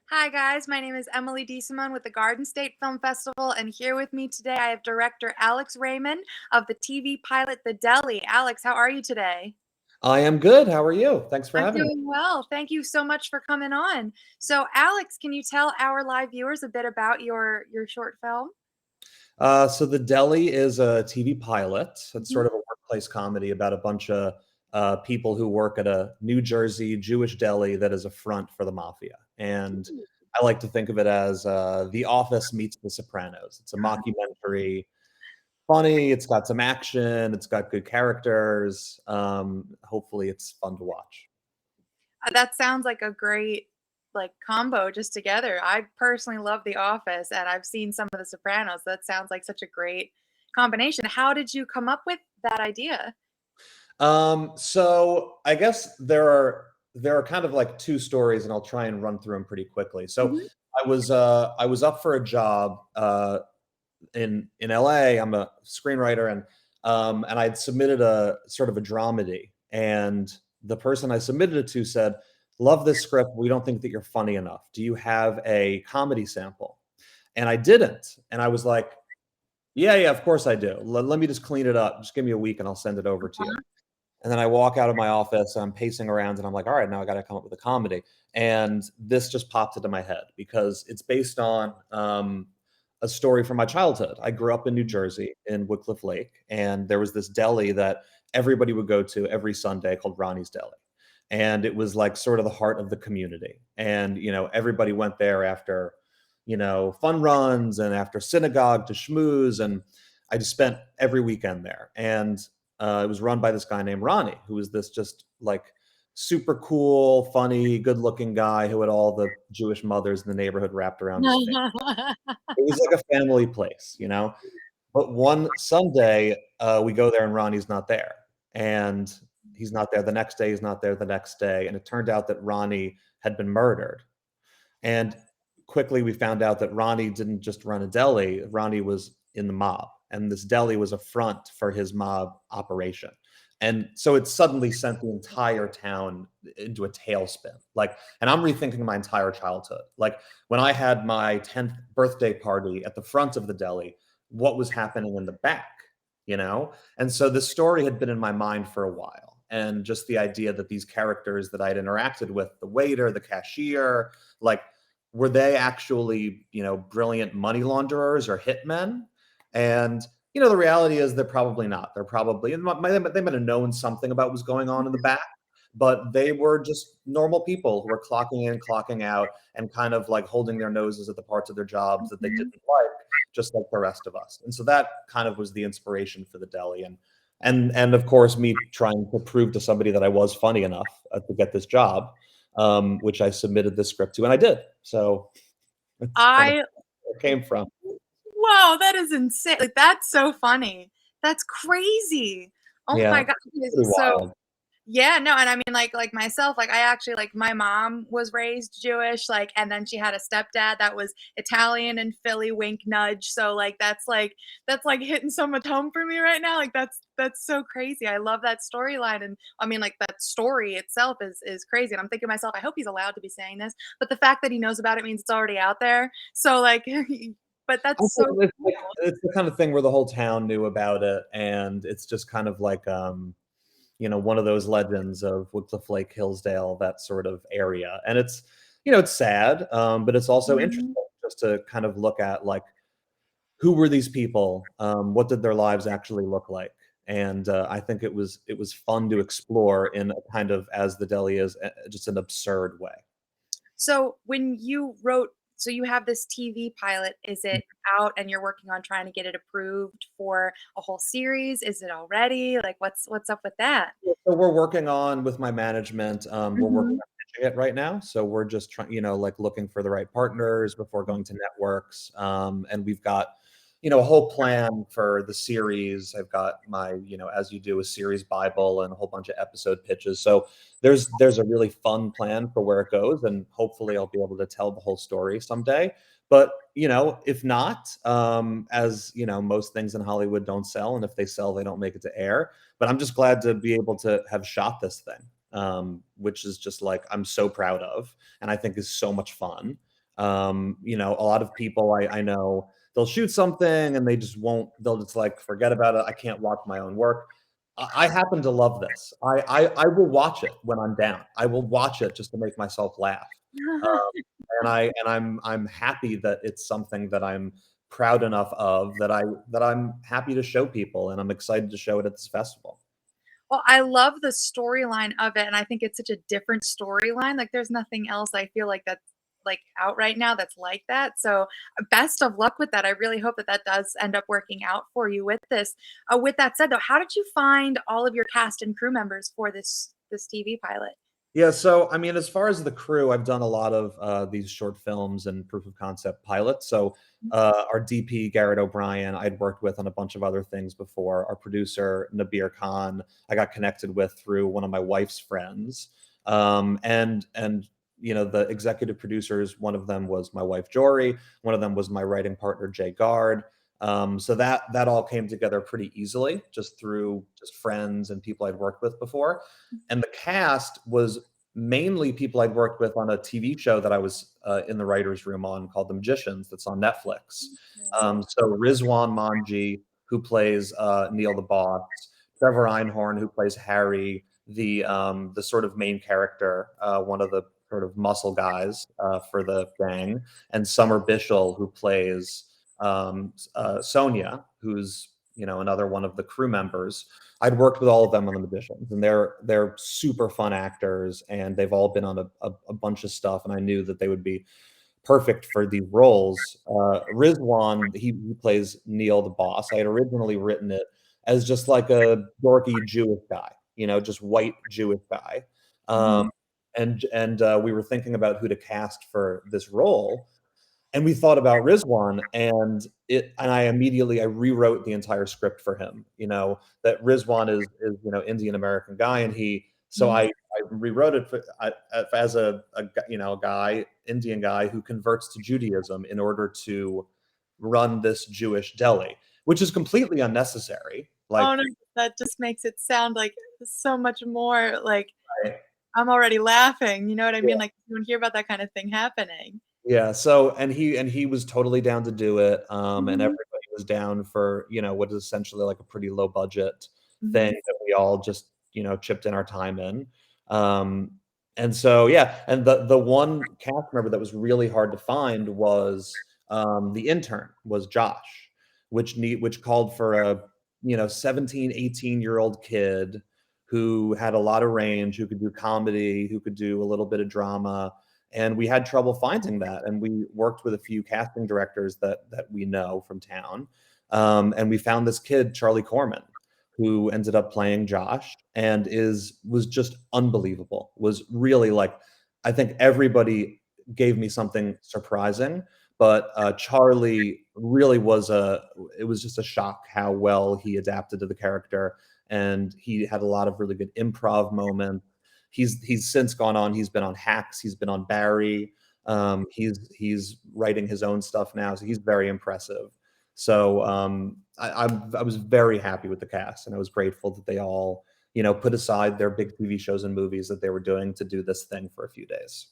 Hi, guys. My name is Emily DeSimone with the Garden State Film Festival, and here with me today I have director Alex Raymond of the TV pilot The Deli. Alex, how are you today? I am good. How are you? Thanks for I'm having me. doing well. Thank you so much for coming on. So, Alex, can you tell our live viewers a bit about your short film? So The Deli is a TV pilot. It's Mhm. sort of a workplace comedy about a bunch of people who work at a New Jersey Jewish deli that is a front for the mafia. And I like to think of it as The Office meets The Sopranos. It's a mockumentary, funny. It's got some action. It's got good characters. Hopefully, it's fun to watch. That sounds like a great combo just together. I personally love The Office, and I've seen some of The Sopranos. That sounds like such a great combination. How did you come up with that idea? So I guess there are kind of like two stories, and I'll try and run through them pretty quickly. So Mhm. I was up for a job in LA. I'm a screenwriter, and I'd submitted a sort of a dramedy, and the person I submitted it to said, "Love this script. We don't think that you're funny enough. Do you have a comedy sample?" And I didn't, and I was like, "Yeah, yeah, of course I do. Let me just clean it up. Just give me a week, and I'll send it over to you." And then I walk out of my office and I'm pacing around and I'm like, all right, now I got to come up with a comedy. And this just popped into my head because it's based on a story from my childhood. I grew up in New Jersey in Wycliffe Lake, and there was this deli that everybody would go to every Sunday called Ronnie's Deli. And it was like sort of the heart of the community. And, everybody went there after, fun runs and after synagogue to schmooze. And I just spent every weekend there. And it was run by this guy named Ronnie, who was this just like super cool, funny, good-looking guy who had all the Jewish mothers in the neighborhood wrapped around his finger. It was like a family place. But one Sunday, we go there and Ronnie's not there, and he's not there the next day. He's not there the next day, and it turned out that Ronnie had been murdered. And quickly we found out that Ronnie didn't just run a deli, Ronnie was in the mob. And this deli was a front for his mob operation. And so it suddenly sent the entire town into a tailspin. And I'm rethinking my entire childhood. Like when I had my 10th birthday party at the front of the deli, what was happening in the back? And so this story had been in my mind for a while. And just the idea that these characters that I'd interacted with, the waiter, the cashier, like were they actually, brilliant money launderers or hitmen? And the reality is they're probably not. They're probably they might have known something about what was going on in the back, but they were just normal people who were clocking in, clocking out, and kind of like holding their noses at the parts of their jobs that they Mhm. didn't like, just like the rest of us. And so that kind of was the inspiration for the deli. And of course, me trying to prove to somebody that I was funny enough to get this job, which I submitted the script to, and I did. So it's kind of I where it came from. Wow, that is insane. Like, that's so funny. That's crazy. Oh Yeah, my god. pretty So wild. yeah, no, and I mean, like myself, like I actually like my mom was raised Jewish, and then she had a stepdad that was Italian and Philly, wink nudge. So that's like hitting so much home for me right now. Like that's so crazy. I love that storyline, and I mean, like that story itself is crazy. And I'm thinking to myself, I hope he's allowed to be saying this, but the fact that he knows about it means it's already out there. So like, but I that's think so it's cool. like it's the kind of thing where the whole town knew about it, and it's just kind of like one of those legends of Wycliffe Lake, Hillsdale, that sort of area. And it's sad, but it's also interesting Mhm. just to kind of look at like who were these people, what did their lives actually look like. And I think it was fun to explore in a kind of, as the deli is, just an absurd way. So when you wrote, so you have this TV pilot, is it out and you're working on trying to get it approved for a whole series? Is it already? Like what's up with that? So we're working on with my management. We're working Mhm. on pitching it right now. So we're just trying, like looking for the right partners before going to networks. And we've got, a whole plan for the series. I've got my, as you do, a series Bible and a whole bunch of episode pitches. So there's a really fun plan for where it goes, and hopefully I'll be able to tell the whole story someday. But if not, as most things in Hollywood don't sell, and if they sell, they don't make it to air. But I'm just glad to be able to have shot this thing, which is just like I'm so proud of, and I think is so much fun. You know, a lot of people I know, they'll shoot something and they just won't, they'll just like forget about it. I can't watch my own work. I happen to love this. I will watch it when I'm down. I will watch it just to make myself laugh. Um, and I'm happy that it's something that I'm proud enough of, that I'm happy to show people, and I'm excited to show it at this festival. Well, I love the storyline of it, and I think it's such a different storyline. Like, there's nothing else I feel like that's like out right now that's like that. So, best of luck with that. I really hope that that does end up working out for you with this. With that said, though, how did you find all of your cast and crew members for this TV pilot? Yeah, so I mean, as far as the crew, I've done a lot of these short films and proof of concept pilots. So our DP Garrett O'Brien, I'd worked with on a bunch of other things before. Our producer Nabir Khan, I got connected with through one of my wife's friends, and you know, the executive producers. One of them was my wife Jory. One of them was my writing partner Jay Gard. So that all came together pretty easily, just through just friends and people I'd worked with before. And the cast was mainly people I'd worked with on a TV show that I was in the writers' room on, called The Magicians, that's on Netflix. So Rizwan Manji, who plays Neil the Boss, Trevor Einhorn, who plays Harry, the sort of main character, one of the sort of muscle guys for the gang, and Summer Bishel, who plays Sonia, who's, you know, another one of the crew members. I'd worked with all of them on The Magicians, and they're super fun actors, and they've all been on a bunch of stuff, and I knew that they would be perfect for these roles. Rizwan, he plays Neil the Boss. I had originally written it as just like a dorky Jewish guy, you know, just white Jewish guy. Mhm. Um, and we were thinking about who to cast for this role, and we thought about Rizwan, and I rewrote the entire script for him. You know, that Rizwan is, you know, Indian American guy, and he so Mhm. I rewrote it as you know, a guy, Indian guy, who converts to Judaism in order to run this Jewish deli, which is completely unnecessary. Like, Oh no, that just makes it sound like so much more like I'm already laughing. You know what I mean? Like you don't hear about that kind of thing happening. yeah, so and he was totally down to do it, and Mhm. everybody was down for, you know, what is essentially like a pretty low budget thing Mhm. that we all just, you know, chipped in our time in. Um, and so yeah, and the one cast member that was really hard to find was the intern, was Josh, which called for a, you know, 17, 18-year-old kid who had a lot of range, who could do comedy, who could do a little bit of drama, and we had trouble finding that, and we worked with a few casting directors that we know from town, and we found this kid, Charlie Corman, who ended up playing Josh, and is was just unbelievable. Was really like, I think everybody gave me something surprising, but Charlie really was a it was just a shock how well he adapted to the character, and he had a lot of really good improv moments. He's since gone on. He's been on Hacks. He's been on Barry. He's writing his own stuff now, so he's very impressive. So I was very happy with the cast, and I was grateful that they all, you know, put aside their big TV shows and movies that they were doing to do this thing for a few days.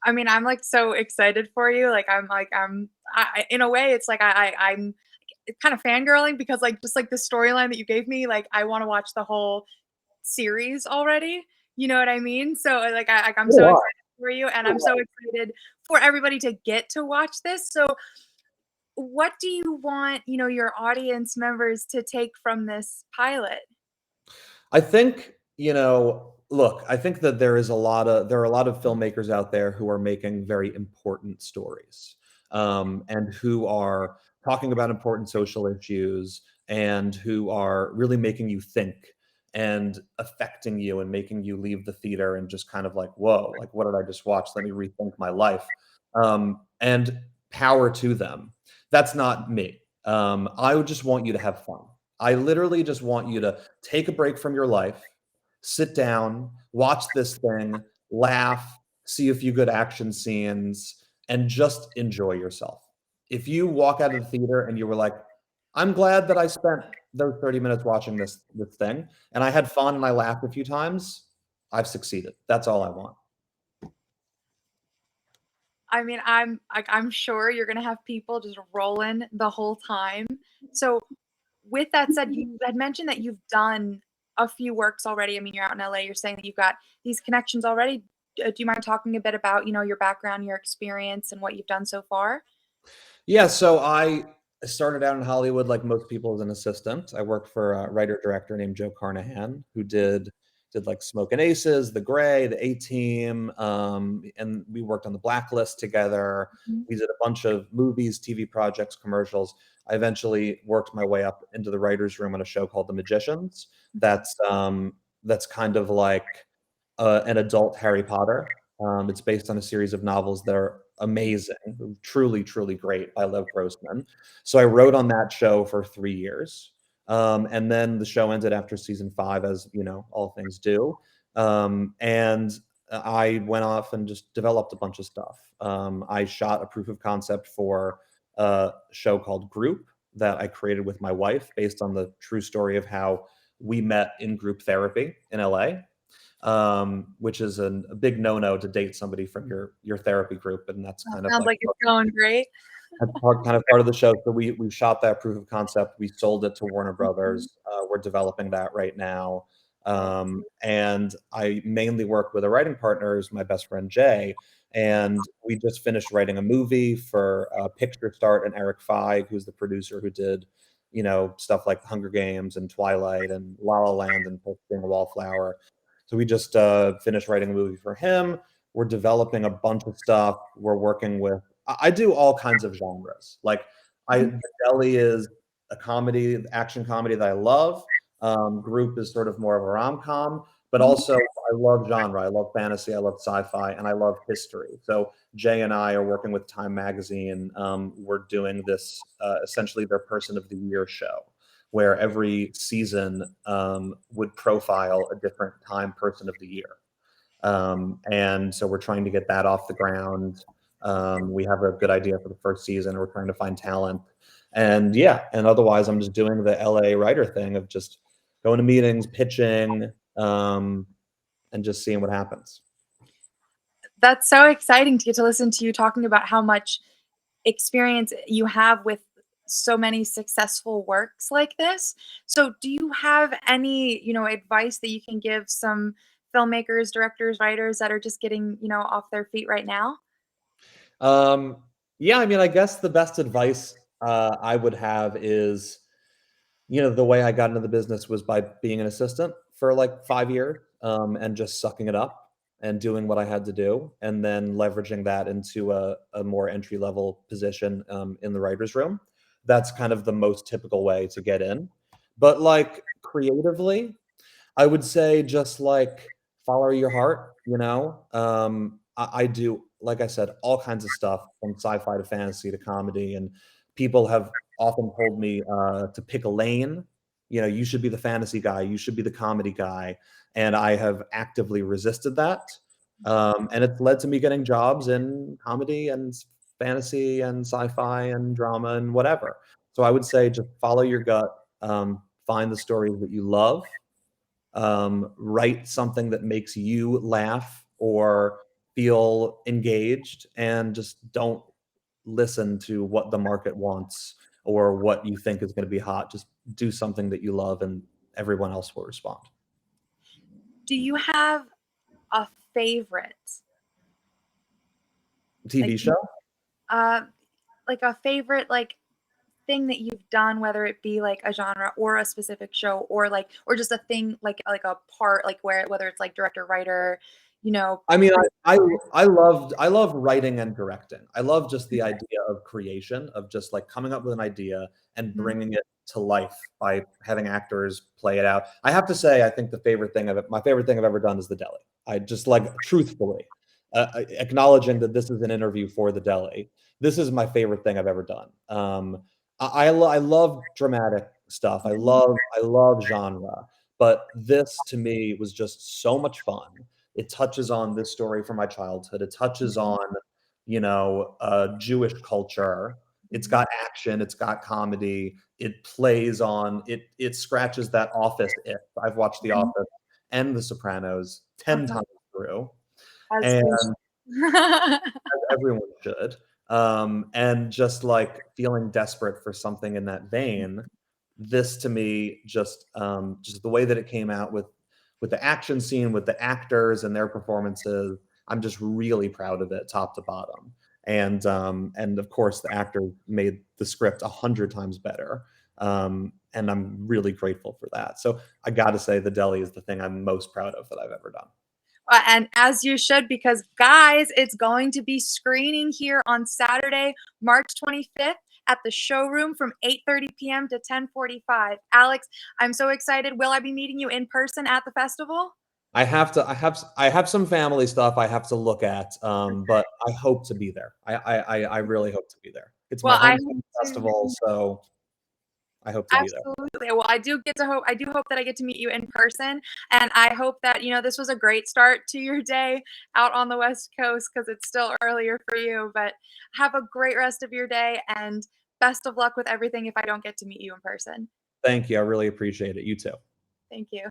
I mean, I'm like so excited for you. In a way, it's like I'm kind of fangirling because like just like the storyline that you gave me, like I want to watch the whole series already. You know what I mean? So like I'm so Yeah. excited for you, and I'm so excited for everybody to get to watch this. So what do you want, your audience members to take from this pilot? I think, you know, look, I think that there are a lot of filmmakers out there who are making very important stories, and who are talking about important social issues, and who are really making you think and affecting you and making you leave the theater and just kind of like, whoa, like what did I just watch? Let me rethink my life. And power to them. That's not me. I would just want you to have fun. I literally just want you to take a break from your life, sit down, watch this thing, laugh, see a few good action scenes, and just enjoy yourself. If you walk out of the theater and you were like, I'm glad that I spent those 30 minutes watching this thing, and I had fun and I laughed a few times, I've succeeded. That's all I want. I mean, I'm sure you're gonna have people just rolling the whole time. So with that said, you had mentioned that you've done a few works already. I mean, you're out in LA, you're saying that you've got these connections already. Do you mind talking a bit about, your background, your experience, and what you've done so far? Yeah, so I started out in Hollywood like most people as an assistant. I worked for a writer director named Joe Carnahan who did like Smokin' Aces, The Gray, The A Team, and we worked on The Blacklist together. Mhm. We did a bunch of movies, TV projects, commercials. I eventually worked my way up into the writers' room on a show called The Magicians. That's kind of like an adult Harry Potter. It's based on a series of novels that are amazing, truly, truly great by Lev Grossman. So I wrote on that show for 3 years. And then the show ended after season 5, as you know, all things do. And I went off and just developed a bunch of stuff. I shot a proof of concept for a show called Group that I created with my wife based on the true story of how we met in group therapy in LA, which is a big no-no to date somebody from your therapy group, and that's Well, kind of sounds like like it's going great. that's kind of part of the show. So we shot that proof of concept. We sold it to Warner Mhm. Brothers. We're developing that right now, That's and I mainly work with a writing partner, who's my best friend Jay. And we just finished writing a movie for Picture Start and Eric Feig, who's the producer who did, stuff like Hunger Games and Twilight and La La Land and Being a Wallflower. So we just finished writing a movie for him. We're developing a bunch of stuff. We're working with. I do all kinds of genres. Like Mhm. Deli is a comedy, action comedy that I love. Group is sort of more of a rom com, but Mhm. also I love genre. I love fantasy. I love sci-fi, and I love history. So Jay and I are working with Time Magazine. We're doing this essentially their Person of the Year show, where every season would profile a different Time Person of the Year. And so we're trying to get that off the ground. We have a good idea for the first season. We're trying to find talent. And yeah, and otherwise, I'm just doing the LA writer thing of just going to meetings, pitching, and just seeing what happens. That's so exciting to get to listen to you talking about how much experience you have with so many successful works like this. So, do you have any, advice that you can give some filmmakers, directors, writers that are just getting, off their feet right now? Um, yeah, I mean, I guess the best advice I would have is, the way I got into the business was by being an assistant for like 5 years, and just sucking it up and doing what I had to do, and then leveraging that into a more entry level position in the writer's room. That's kind of the most typical way to get in. But like creatively, I would say just like follow your heart, I do, like I said, all kinds of stuff from sci-fi to fantasy to comedy. And people have often told me to pick a lane. You should be the fantasy guy, you should be the comedy guy. And I have actively resisted that. And it's led to me getting jobs in comedy and fantasy and sci-fi and drama and whatever. So I would say just follow your gut, find the stories that you love, write something that makes you laugh or feel engaged, and just don't listen to what the market wants or what you think is going to be hot. Just do something that you love, and everyone else will respond. Do you have a favorite? Like, TV show? uh, like a favorite, like thing that you've done, whether it be like a genre or a specific show, or or just a thing like a part, like whether it's like director, writer, you know, I mean, producer. I love writing and directing. I love just the idea of creation, of just like coming up with an idea and Mhm. bringing it to life by having actors play it out. I have to say, I think my favorite thing I've ever done is the Deli. I just like truthfully, acknowledging that this is an interview for the Deli. This is my favorite thing I've ever done. I love dramatic stuff. Mhm. I love genre, but this to me was just so much fun. It touches on this story from my childhood. It touches Mhm. on, Jewish culture. It's Mhm. got action. It's got comedy. It plays on it. It scratches that Office itch. I've watched The Mhm. Office and The Sopranos 10 Uh-huh. times through, As and we should. Everyone should. And just like feeling desperate for something in that vein, this to me just the way that it came out with the action scene, with the actors and their performances, I'm just really proud of it, top to bottom. And of course, the actor made the script 100 times better. And I'm really grateful for that. So I got to say, the Deli is the thing I'm most proud of that I've ever done. And as you should, because guys, it's going to be screening here on Saturday, March 25th at the showroom from 8:30 p.m. to 10:45. Alex, I'm so excited. Will I be meeting you in person at the festival? I have some family stuff I have to look at, but I hope to be there. I really hope to be there. It's my Well, I hometown hope festival, to. so I hope to be there. Absolutely. Well, I do hope that I get to meet you in person. And I hope that, this was a great start to your day out on the West Coast because it's still earlier for you. But have a great rest of your day and best of luck with everything if I don't get to meet you in person. Thank you. I really appreciate it. You too. Thank you.